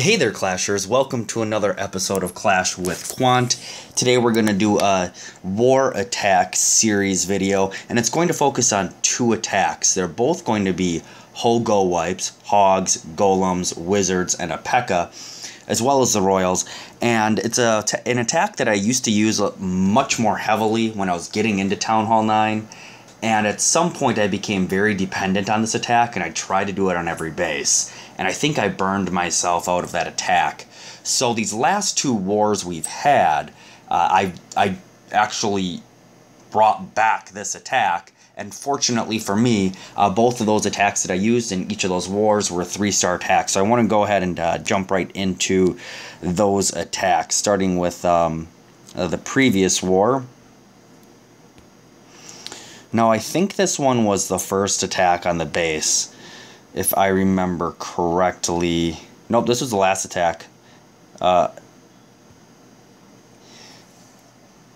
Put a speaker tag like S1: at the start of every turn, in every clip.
S1: Hey there, Clashers. Welcome to another episode of Clash with Quant. Today we're going to do a War Attack series video, and it's going to focus on two attacks. They're both going to be HoGoWipes, Hogs, Golems, Wizards, and a P.E.K.K.A, as well as the Royals. And it's an attack that I used to use much more heavily when I was getting into Town Hall 9. And at some point I became very dependent on this attack, and I tried to do it on every base. And I think I burned myself out of that attack. So these last two wars we've had, I actually brought back this attack. And fortunately for me, both of those attacks that I used in each of those wars were 3-star attacks. So I want to go ahead and jump right into those attacks, starting with the previous war. Now, I think this one was the first attack on the base, if I remember correctly. Nope, this was the last attack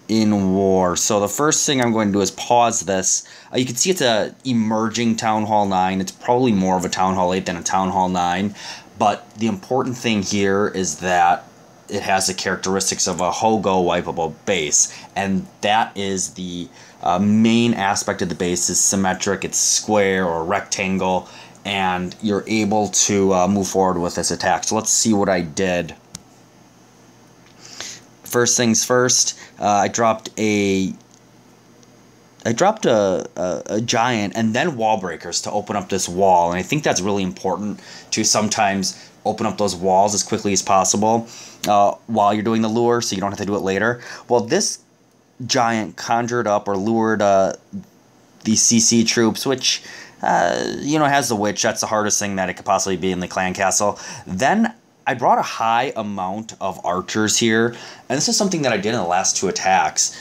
S1: in war. So the first thing I'm going to do is pause this. You can see it's a emerging Town Hall 9. It's probably more of a Town Hall 8 than a Town Hall 9. But the important thing here is that it has the characteristics of a HoGoWiPeable base, and that is the main aspect of the base. Is symmetric, it's square or rectangle, and you're able to move forward with this attack. So let's see what I did. First things first, I dropped a giant and then wall breakers to open up this wall, and I think that's really important to sometimes open up those walls as quickly as possible while you're doing the lure, so you don't have to do it later. Well, this giant conjured up or lured these CC troops, which has the witch. That's the hardest thing that it could possibly be in the clan castle. Then I brought a high amount of archers here, and this is something that I did in the last two attacks.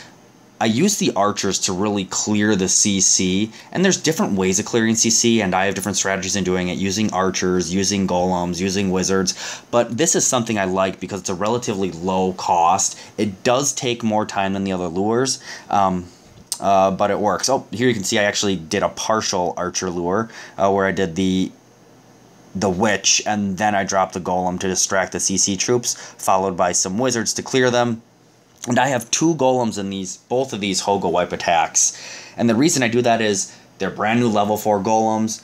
S1: I used the archers to really clear the CC, and there's different ways of clearing CC, and I have different strategies in doing it, using archers, using golems, using wizards, but this is something I like because it's a relatively low cost. It does take more time than the other lures, but it works. Oh, here you can see I actually did a partial archer lure, where I did the witch, and then I dropped the golem to distract the CC troops, followed by some wizards to clear them. And I have two golems in both of these HoGoWiPe attacks. And the reason I do that is they're brand new level 4 golems.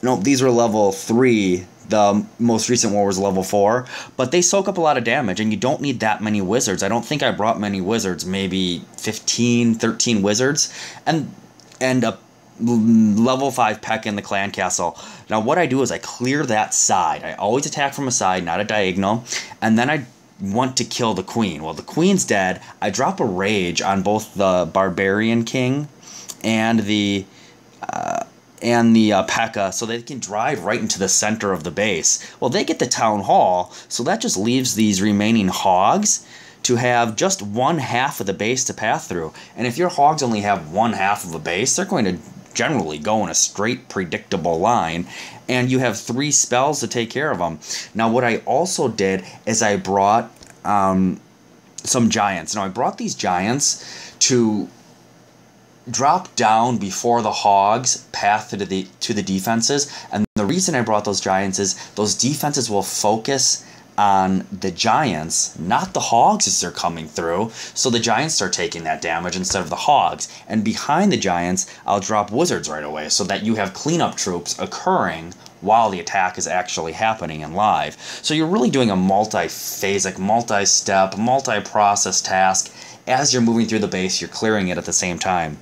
S1: No, these were level 3. The most recent war was level 4. But they soak up a lot of damage, and you don't need that many wizards. I don't think I brought many wizards, maybe 15, 13 wizards. And a level 5 P.E.K.K.A in the clan castle. Now what I do is I clear that side. I always attack from a side, not a diagonal. And then I want to kill the queen. Well, the queen's dead. I drop a rage on both the barbarian king and the P.E.K.K.A so they can drive right into the center of the base. Well, they get the town hall, so that just leaves these remaining hogs to have just 1/2 of the base to pass through. And if your hogs only have 1/2 of a base, they're going to generally go in a straight, predictable line, and you have 3 spells to take care of them. Now, what I also did is I brought some giants. Now, I brought these giants to drop down before the hogs path to the defenses, and the reason I brought those giants is those defenses will focus on the giants, not the hogs as they're coming through, so the giants start taking that damage instead of the hogs. And behind the giants, I'll drop wizards right away so that you have cleanup troops occurring while the attack is actually happening in live. So you're really doing a multi-phasic, multi-step, multi-process task. As you're moving through the base, you're clearing it at the same time.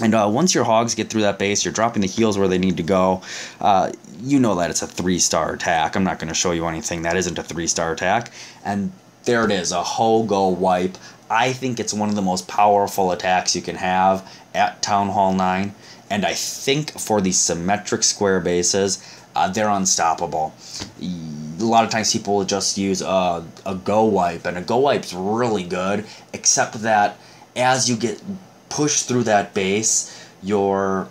S1: And once your hogs get through that base, you're dropping the heals where they need to go. You know that it's a 3-star attack. I'm not going to show you anything that isn't a 3-star attack. And there it is, a HoGoWiPe. I think it's one of the most powerful attacks you can have at Town Hall 9. And I think for these symmetric square bases, they're unstoppable. A lot of times people will just use a GoWiPe, and a GoWiPe's really good, except that as you get push through that base, your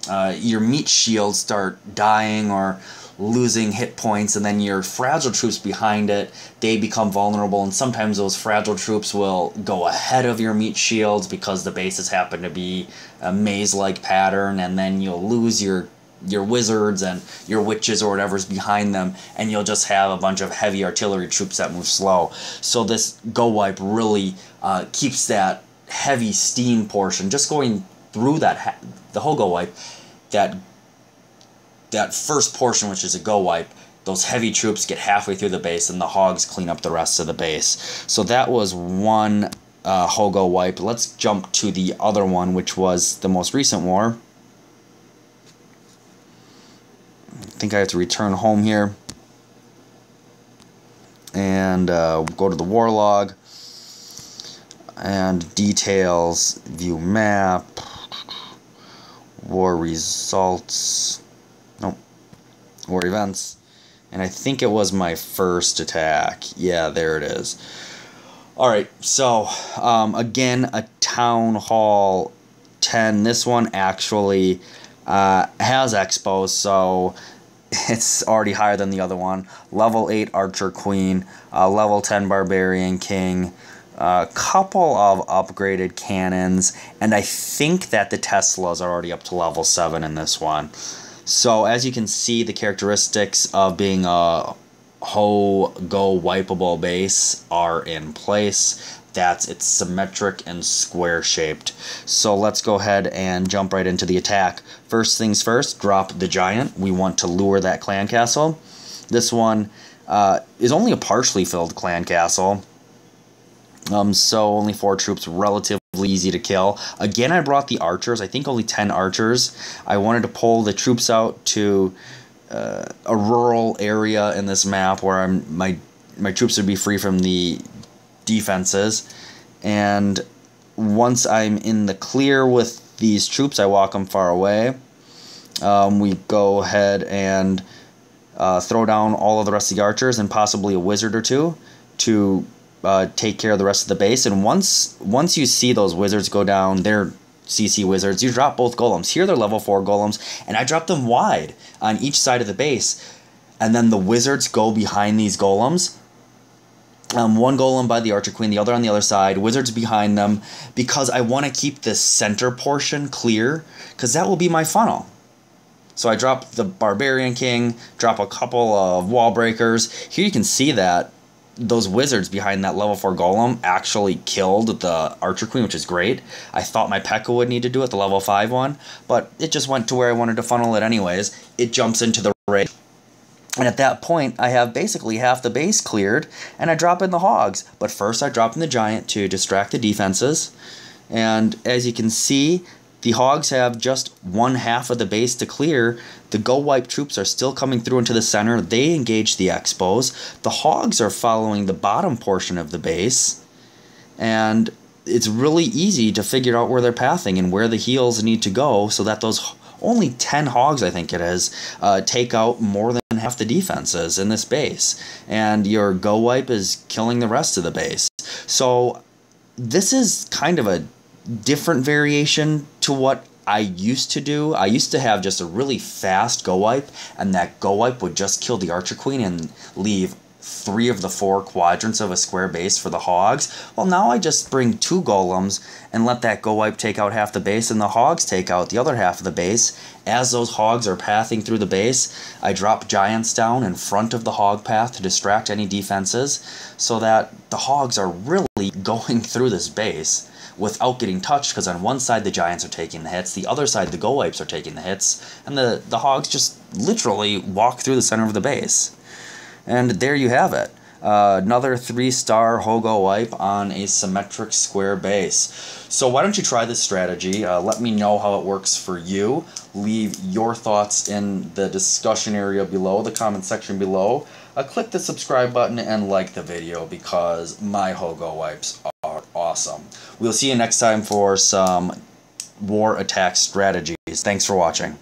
S1: meat shields start dying or losing hit points, and then your fragile troops behind it, they become vulnerable, and sometimes those fragile troops will go ahead of your meat shields because the bases happen to be a maze-like pattern, and then you'll lose your your wizards and your witches or whatever's behind them, and you'll just have a bunch of heavy artillery troops that move slow. So this GoWiPe really keeps that heavy steam portion just going through that the HoGoWiPe, that first portion, which is a GoWiPe. Those heavy troops get halfway through the base, and the hogs clean up the rest of the base. So that was one HoGoWiPe. Let's jump to the other one, which was the most recent war. I think I have to return home here and go to the war log and details, view map, war results, nope, war events, and I think it was my first attack. Yeah, there it is. Alright, so again, a Town Hall 10. This one actually has expos, so it's already higher than the other one. Level 8 Archer Queen, level 10 Barbarian King, a couple of upgraded cannons, and I think that the Teslas are already up to level 7 in this one. So as you can see, the characteristics of being a HoGoWiPeable base are in place. It's symmetric and square shaped. So let's go ahead and jump right into the attack. First things first, drop the giant. We want to lure that clan castle. This one is only a partially filled clan castle. So only 4 troops, relatively easy to kill. Again, I brought the archers. I think only 10 archers. I wanted to pull the troops out to a rural area in this map where my troops would be free from the defenses, and once I'm in the clear with these troops, I walk them far away. We go ahead and throw down all of the rest of the archers and possibly a wizard or two to take care of the rest of the base. And once you see those wizards go down, they're CC wizards, you drop both golems. Here they're level 4 golems, and I drop them wide on each side of the base, and then the wizards go behind these golems. One golem by the Archer Queen, the other on the other side, wizards behind them, because I want to keep this center portion clear, because that will be my funnel. So I drop the Barbarian King, drop a couple of wall breakers. Here you can see that those wizards behind that level 4 golem actually killed the Archer Queen, which is great. I thought my P.E.K.K.A. would need to do it, the level 5 one, but it just went to where I wanted to funnel it anyways. It jumps into the raid. And at that point, I have basically half the base cleared, and I drop in the hogs. But first, I drop in the giant to distract the defenses. And as you can see, the hogs have just one half of the base to clear. The GoWiPe troops are still coming through into the center. They engage the expos. The hogs are following the bottom portion of the base. And it's really easy to figure out where they're pathing and where the heals need to go so that those only 10 hogs, I think it is, take out more than half the defenses in this base. And your GoWiPe is killing the rest of the base. So this is kind of a different variation to what I used to do. I used to have just a really fast GoWiPe, and that GoWiPe would just kill the Archer Queen and leave 3 of the 4 quadrants of a square base for the hogs. Well, now I just bring 2 golems and let that GoWiPe take out half the base, and the hogs take out the other half of the base. As those hogs are pathing through the base, I drop giants down in front of the hog path to distract any defenses, so that the hogs are really going through this base without getting touched, because on one side the giants are taking the hits, the other side the GoWipes are taking the hits, and the hogs just literally walk through the center of the base. And there you have it. Another 3-star HoGoWiPe on a symmetric square base. So why don't you try this strategy? Let me know how it works for you. Leave your thoughts in the discussion area below, the comment section below. Click the subscribe button and like the video, because my HoGoWipes are awesome. We'll see you next time for some war attack strategies. Thanks for watching.